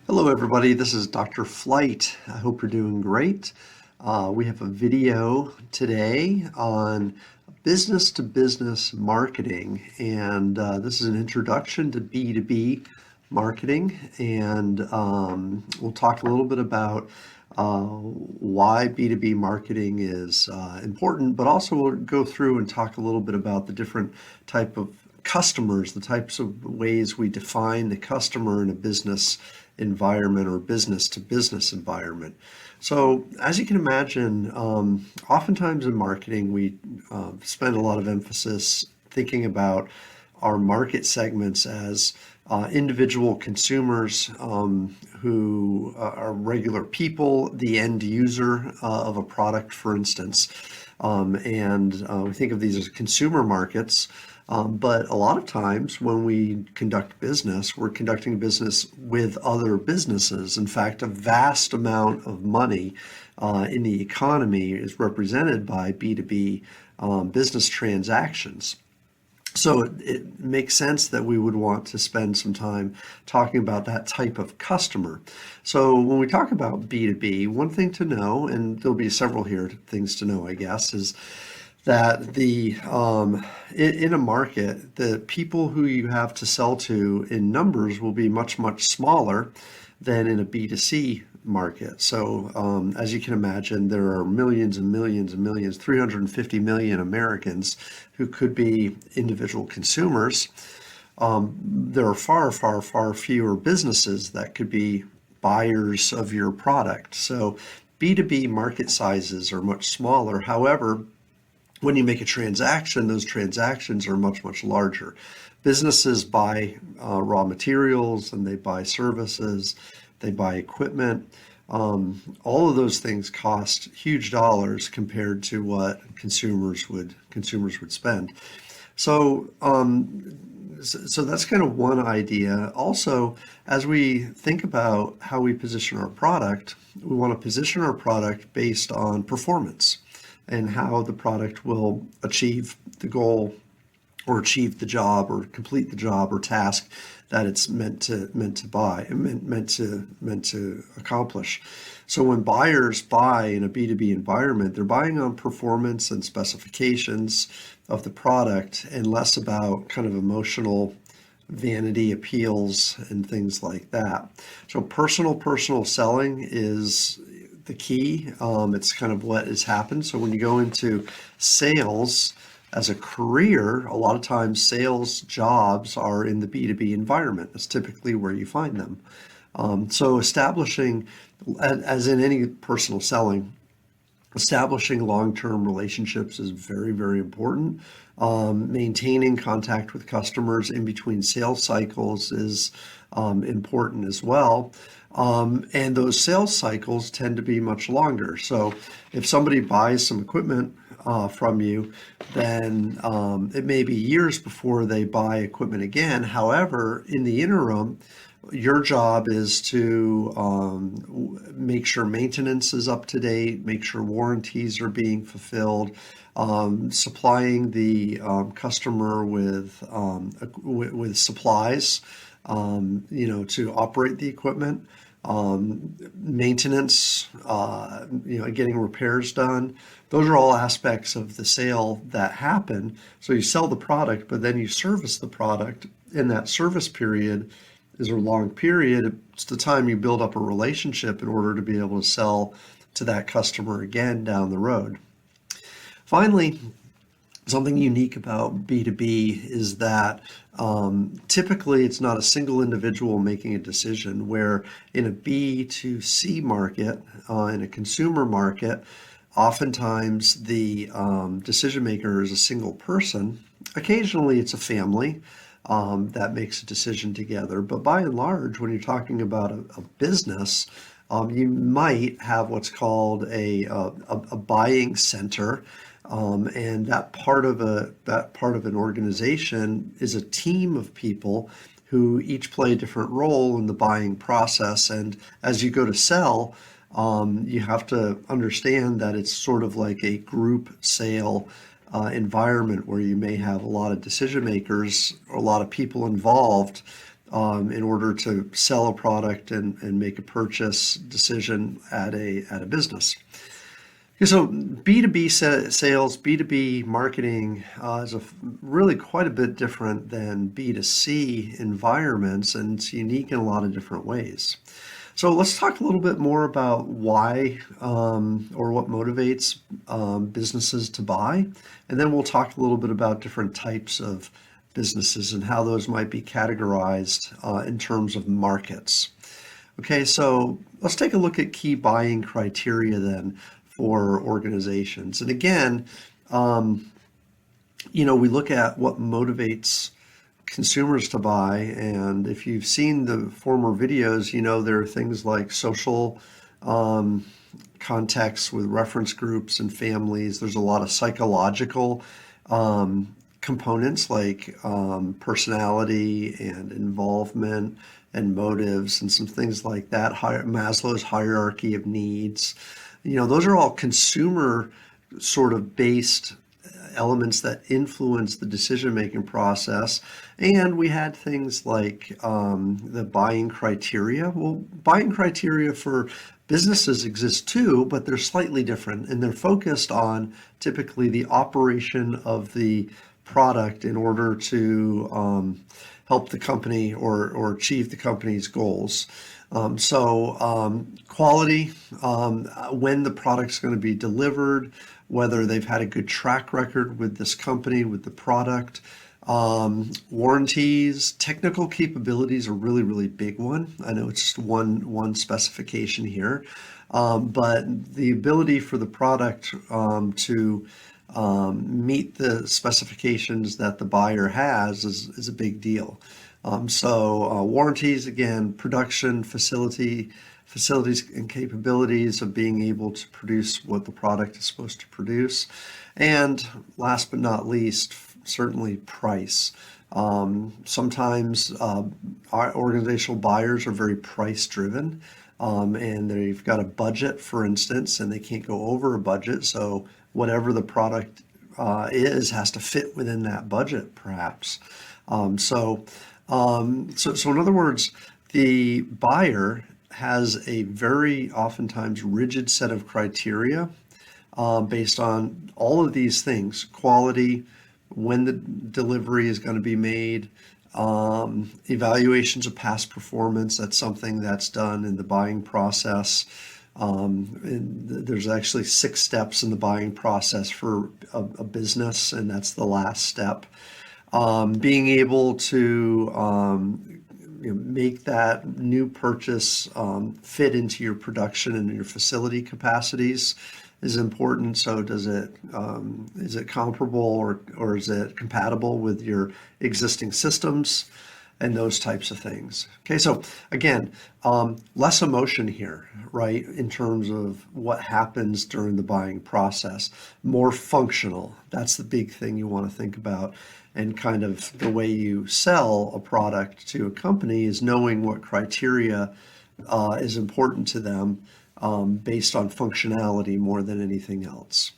Hello, everybody. This is Dr. Flight. I hope you're doing great. We have a video today on business to business marketing, and this is an introduction to B2B marketing. And we'll talk a little bit about why B2B marketing is important, but also we'll go through and talk a little bit about the different type of customers, the types of ways we define the customer in a business environment or business to business environment. So as you can imagine, oftentimes in marketing, we spend a lot of emphasis thinking about our market segments as individual consumers who are regular people, the end user of a product, for instance. And we think of these as consumer markets. But a lot of times when we conduct business, we're conducting business with other businesses. In fact, a vast amount of money in the economy is represented by B2B business transactions. So it makes sense that we would want to spend some time talking about that type of customer. So when we talk about B2B, one thing to know, and there'll be several here things to know, I guess, is that in a market, the people who you have to sell to in numbers will be much, much smaller than in a B2C market. So as you can imagine, there are millions and millions and millions, 350 million Americans who could be individual consumers. There are far, far, far fewer businesses that could be buyers of your product. So B2B market sizes are much smaller. However, when you make a transaction, those transactions are much, much larger. Businesses buy raw materials and they buy services, they buy equipment. All of those things cost huge dollars compared to what consumers would spend. So that's kind of one idea. Also, as we think about how we position our product, we want to position our product based on performance and how the product will achieve the goal or achieve the job or complete the job or task that it's meant to accomplish. So when buyers buy in a B2B environment, they're buying on performance and specifications of the product and less about kind of emotional vanity appeals and things like that. So personal selling is the key. It's kind of what has happened. So when you go into sales as a career, a lot of times sales jobs are in the B2B environment. That's typically where you find them. So establishing, as in any personal selling, establishing long-term relationships is very, very important. Maintaining contact with customers in between sales cycles is important as well. And those sales cycles tend to be much longer. So if somebody buys some equipment from you, then it may be years before they buy equipment again. However, in the interim, your job is to make sure maintenance is up to date, make sure warranties are being fulfilled, supplying the customer with supplies, to operate the equipment, maintenance, getting repairs done. Those are all aspects of the sale that happen. So you sell the product, but then you service the product. In that service period is a long period. It's the time you build up a relationship in order to be able to sell to that customer again down the road. Finally, something unique about B2B is that typically it's not a single individual making a decision, where in a B2C market, in a consumer market, oftentimes the decision maker is a single person. Occasionally it's a family that makes a decision together. But by and large, when you're talking about a business, you might have what's called a buying center. And that part of an organization is a team of people who each play a different role in the buying process. And as you go to sell, you have to understand that it's sort of like a group sale environment where you may have a lot of decision makers or a lot of people involved in order to sell a product and make a purchase decision at a business. So B2B sales, B2B marketing is really quite a bit different than B2C environments, and it's unique in a lot of different ways. So let's talk a little bit more about why or what motivates businesses to buy, and then we'll talk a little bit about different types of businesses and how those might be categorized in terms of markets. Okay, so let's take a look at key buying criteria then for organizations. And again, we look at what motivates consumers to buy. And if you've seen the former videos, there are things like social contexts with reference groups and families. There's a lot of psychological components like personality and involvement and motives and some things like that. Maslow's hierarchy of needs. Those are all consumer sort of based elements that influence the decision-making process. And we had things like the buying criteria. Well, buying criteria for businesses exist too, but they're slightly different, and they're focused on typically the operation of the product in order to help the company or achieve the company's goals. Quality, when the product's going to be delivered, whether they've had a good track record with this company, with the product, warranties, technical capabilities are really, really big one. I know it's just one specification here, but the ability for the product to meet the specifications that the buyer has is a big deal. Warranties, again, production facilities and capabilities of being able to produce what the product is supposed to produce. And last but not least, certainly price. Sometimes our organizational buyers are very price driven, and they've got a budget, for instance, and they can't go over a budget. So whatever the product is has to fit within that budget, perhaps. So in other words, the buyer has a very oftentimes rigid set of criteria based on all of these things: quality, when the delivery is going to be made, evaluations of past performance. That's something that's done in the buying process. And there's actually 6 steps in the buying process for a business, and that's the last step. Being able to make that new purchase fit into your production and your facility capacities is important. So is it comparable or is it compatible with your existing systems and those types of things? Okay, so again, less emotion here, right, in terms of what happens during the buying process. More functional. That's the big thing you want to think about. And kind of the way you sell a product to a company is knowing what criteria is important to them based on functionality more than anything else.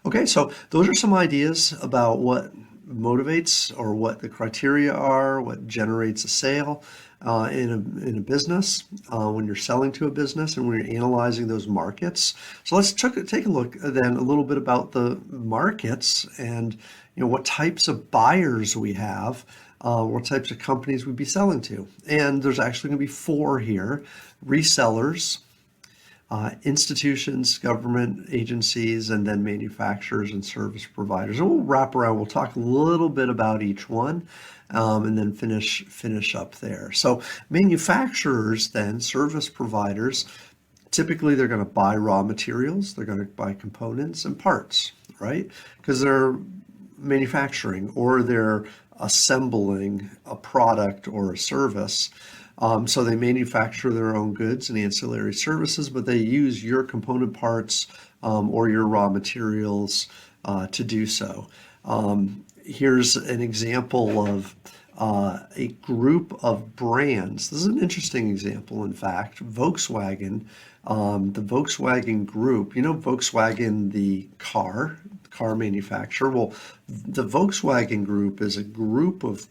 Okay, so those are some ideas about what motivates or what the criteria are, what generates a sale in a business when you're selling to a business and when you're analyzing those markets. So let's take a look then a little bit about the markets and what types of buyers we have, what types of companies we'd be selling to. And there's actually going to be 4 here: resellers, institutions, government agencies, and then manufacturers and service providers. And we'll wrap around. We'll talk a little bit about each one, and then finish up there. So manufacturers, then service providers, typically they're going to buy raw materials, they're going to buy components and parts, right? Because they're manufacturing or they're assembling a product or a service. So they manufacture their own goods and ancillary services, but they use your component parts or your raw materials to do so. Here's an example of a group of brands. This is an interesting example, in fact. Volkswagen, the Volkswagen Group. Volkswagen, the car manufacturer. Well, the Volkswagen Group is a group of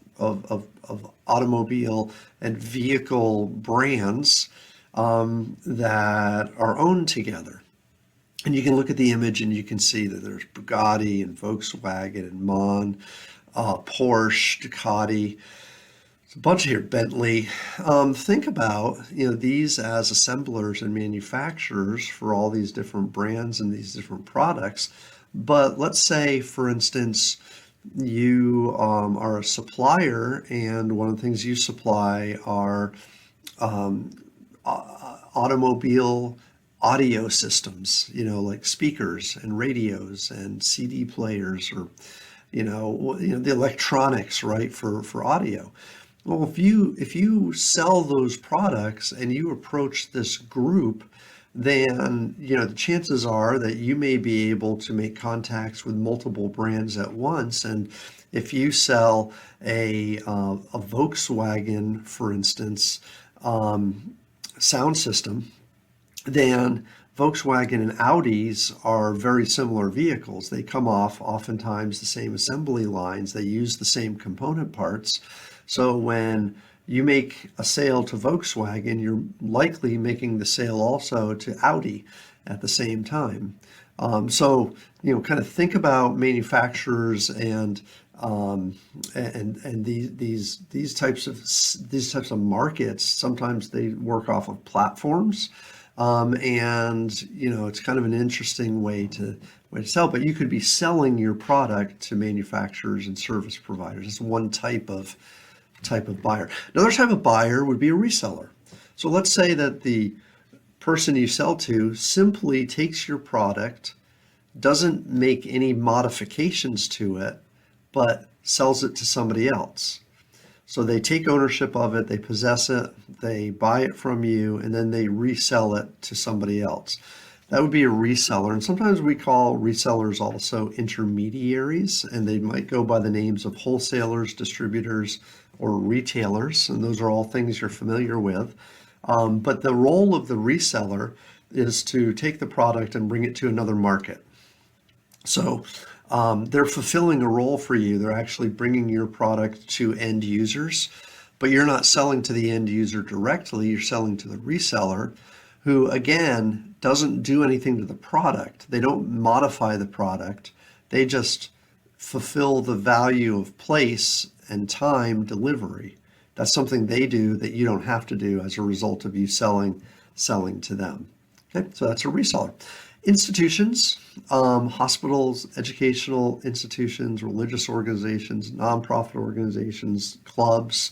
automobile and vehicle brands that are owned together. And you can look at the image and you can see that there's Bugatti and Volkswagen and MAN, Porsche, Ducati, a bunch here, Bentley. Think about, these as assemblers and manufacturers for all these different brands and these different products. But let's say, for instance, you are a supplier, and one of the things you supply are automobile audio systems, like speakers and radios and CD players, or the electronics, right, for audio. Well, if you sell those products and you approach this group, then the chances are that you may be able to make contacts with multiple brands at once. And if you sell a Volkswagen, for instance, sound system, then Volkswagen and Audis are very similar vehicles. They come off oftentimes the same assembly lines. They use the same component parts. So when you make a sale to Volkswagen, you're likely making the sale also to Audi at the same time. So kind of think about manufacturers and these types of markets. Sometimes they work off of platforms. It's kind of an interesting way to sell, but you could be selling your product to manufacturers and service providers. It's one type of buyer. Another type of buyer would be a reseller. So let's say that the person you sell to simply takes your product, doesn't make any modifications to it, but sells it to somebody else. So they take ownership of it, they possess it, they buy it from you, and then they resell it to somebody else. That would be a reseller. And sometimes we call resellers also intermediaries, and they might go by the names of wholesalers, distributors, or retailers. And those are all things you're familiar with. But the role of the reseller is to take the product and bring it to another market. So they're fulfilling a role for you. They're actually bringing your product to end users, but you're not selling to the end user directly. You're selling to the reseller, who again doesn't do anything to the product. They don't modify the product. They just fulfill the value of place and time delivery. That's something they do that you don't have to do as a result of you selling to them. Okay, so that's a reseller. Institutions, hospitals, educational institutions, religious organizations, nonprofit organizations, clubs,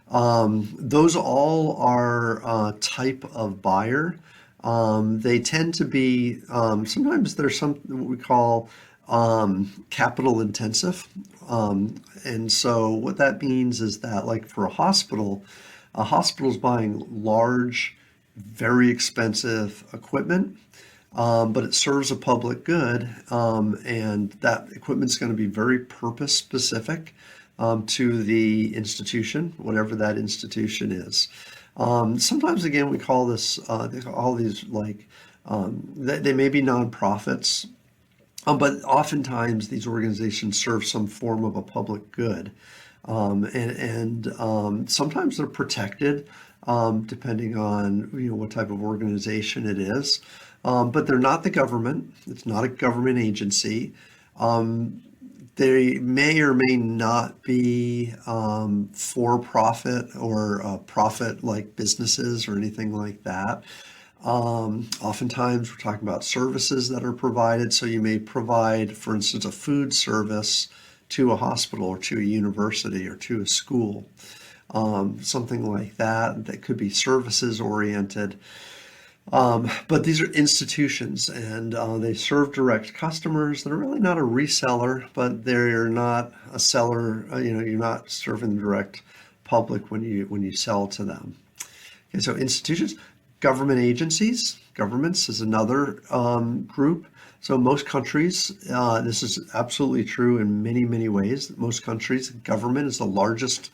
those all are a type of buyer. They tend to be, sometimes there's what we call capital intensive. And so what that means is that, like for a hospital's buying large, very expensive equipment. But it serves a public good, and that equipment's going to be very purpose specific to the institution, whatever that institution is. Sometimes, again, we call this, they call these they may be nonprofits, but oftentimes these organizations serve some form of a public good. Sometimes they're protected, depending on what type of organization it is. But they're not the government. It's not a government agency. They may or may not be for profit or profit like businesses or anything like that. Oftentimes we're talking about services that are provided. So you may provide, for instance, a food service to a hospital or to a university or to a school, something like that. That could be services oriented. But these are institutions, and they serve direct customers. They're really not a reseller, but they're not a seller. You're not serving the direct public when you sell to them. Okay, so institutions, government agencies, governments is another group. So most countries, this is absolutely true in many, many ways. Most countries, government is the largest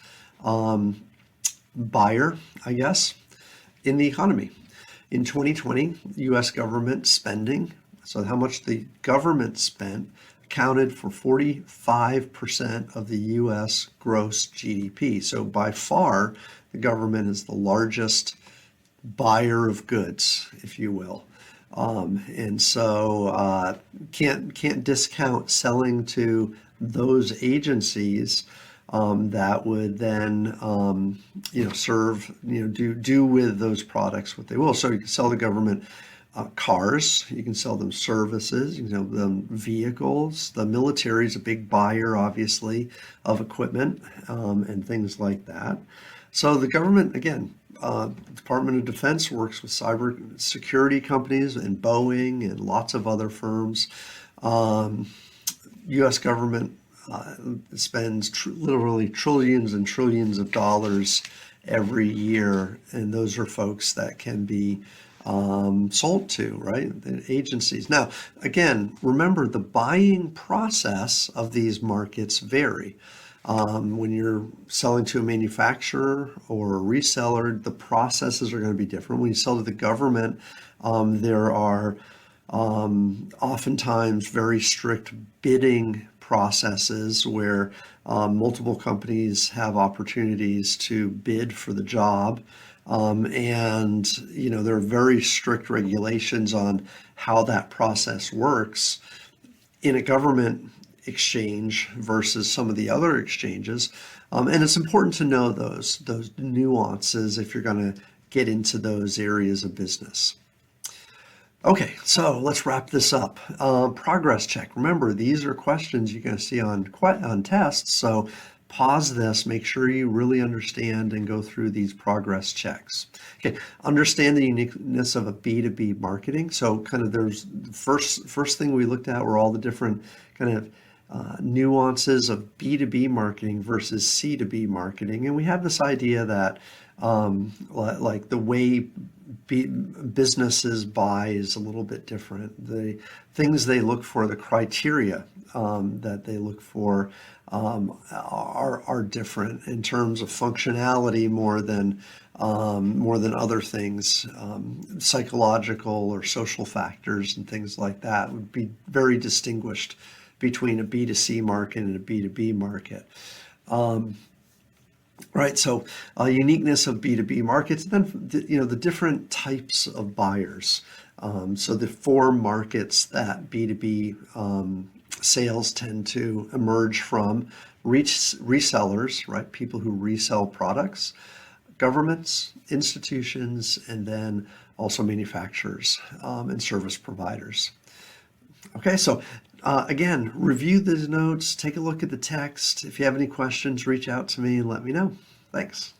buyer, I guess, in the economy. In 2020, U.S. government spending, so how much the government spent, accounted for 45% of the U.S. gross GDP. So by far, the government is the largest buyer of goods, if you will. And so can't discount selling to those agencies that would then serve, do with those products what they will. So you can sell the government cars, you can sell them services, you can sell them vehicles. The military is a big buyer, obviously, of equipment and things like that. So the government, again, Department of Defense works with cyber security companies and Boeing and lots of other firms. U.S. government spends literally trillions and trillions of dollars every year, and those are folks that can be sold to, right? The agencies. Now, again, remember the buying process of these markets vary. When you're selling to a manufacturer or a reseller, the processes are going to be different. When you sell to the government, there are oftentimes very strict bidding processes where multiple companies have opportunities to bid for the job. And there are very strict regulations on how that process works in a government exchange versus some of the other exchanges. And it's important to know those nuances if you're going to get into those areas of business. Okay, so let's wrap this up. Progress check. Remember, these are questions you're going to see on tests. So pause this, make sure you really understand and go through these progress checks. Okay, understand the uniqueness of a B2B marketing. So kind of there's the first thing we looked at were all the different kind of nuances of B2B marketing versus C2B marketing. And we have this idea that like the way businesses buy is a little bit different. The things they look for, the criteria that they look for are different in terms of functionality more than other things. Psychological or social factors and things like that would be very distinguished between a B2C market and a B2B market. Right, so uniqueness of B2B markets, then the different types of buyers. So the four markets that B2B sales tend to emerge from: resellers, right, people who resell products, governments, institutions, and then also manufacturers and service providers. Okay, so again, review these notes, take a look at the text. If you have any questions, reach out to me and let me know. Thanks.